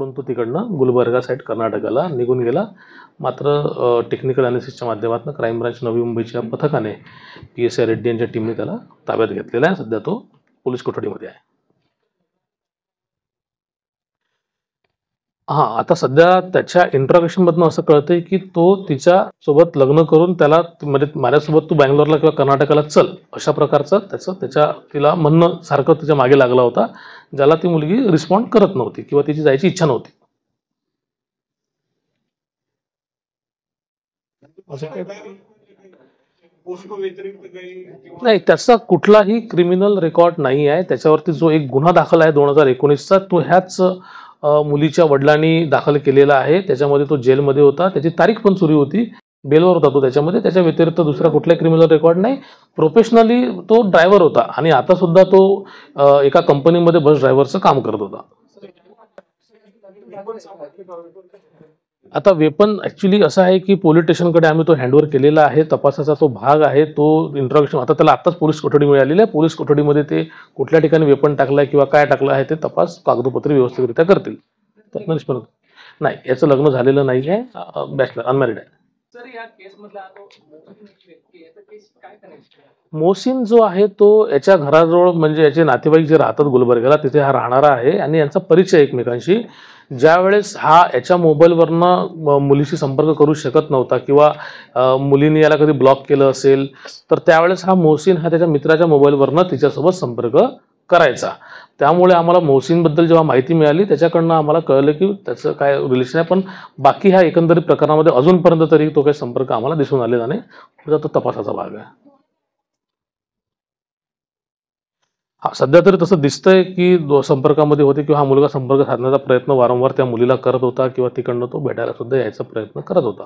सोडून तो तिकडनं गुलबर्गा साईड कर्नाटकाला निघून गेला. मात्र टेक्निकल अनालिसिसच्या माध्यमातून क्राईम ब्रांच नवी मुंबईच्या पथकाने PSI रेड्डी यांच्या टीमने त्याला ताब्यात घेतलेला आहे. सध्या तो पोलीस कोठडीमध्ये आहे. हां, आता सध्या त्याच्या इंट्रोगेशनमधनं असं कळतंय की तो तिच्यासोबत लग्न करून त्याला म्हणजे माझ्यासोबत तू बँगलोरला किंवा कर्नाटकाला चल अशा प्रकारचं तिला म्हणणं सारखं तिच्या मागे लागला होता, ज्याला ती मुलगी रिस्पॉन्ड करत नव्हती किंवा तिची जायची इच्छा नव्हती. नाही, त्याचा कुठलाही क्रिमिनल रेकॉर्ड नाही आहे. त्याच्यावरती जो एक गुन्हा दाखल आहे 2019चा, तो ह्याच मुलीच्या वडिलांनी दाखल केलेला आहे. त्याच्यामध्ये तो जेलमध्ये होता, त्याची तारीख पण सुरू होती, बेलवर होता तो त्याच्यामध्ये. त्याच्या व्यतिरिक्त दुसरा कुठलाही क्रिमिनल रेकॉर्ड नाही. प्रोफेशनली तो ड्रायव्हर होता आणि आता सुद्धा तो एका कंपनीमध्ये बस ड्रायव्हरचं काम करत होता. आता वेपन ॲक्च्युली असं आहे की पोलीस स्टेशनकडे आम्ही तो हँडओव्हर केलेला आहे. तपासाचा तो भाग आहे. तो इंट्रोगेशन आता त्याला आत्ताच पोलीस कोठडी मिळालेली आहे. पोलीस कोठडीमध्ये ते कुठल्या ठिकाणी वेपन टाकलं किंवा काय टाकलं आहे ते तपास कागदोपत्री व्यवस्थितरित्या करतील. नाही, याचं लग्न झालेलं नाही आहे, बॅचलर अनमॅरिड आहे. मोहसिन जो आहे तो याच्या घराजवळ म्हणजे याचे नातेवाईक जे राहतात गुलबर्ग्याला तिथे हा राहणारा आहे आणि यांचा परिचय एकमेकांशी. ज्यावेळेस हा याच्या मोबाईलवरनं मुलीशी संपर्क करू शकत नव्हता किंवा मुलीने याला कधी ब्लॉक केलं असेल तर त्यावेळेस हा मोहसिन हा त्याच्या मित्राच्या मोबाईलवरनं तिच्यासोबत संपर्क करायचा. त्यामुळे आम्हाला मोहसिनबद्दल जेव्हा माहिती मिळाली त्याच्याकडनं आम्हाला कळलं की त्याचं काय रिलेशन आहे. पण बाकी ह्या एकंदरीत प्रकरणामध्ये अजूनपर्यंत तरी तो काही संपर्क आम्हाला दिसून आलेला नाही. तो तपासाचा भाग आहे. हा, सध्या तरी तसं दिसतंय की संपर्कामध्ये होते किंवा हा मुलगा संपर्क साधण्याचा प्रयत्न वारंवार त्या मुलीला करत होता किंवा तिकडनं तो भेटायला सुद्धा यायचा प्रयत्न करत होता.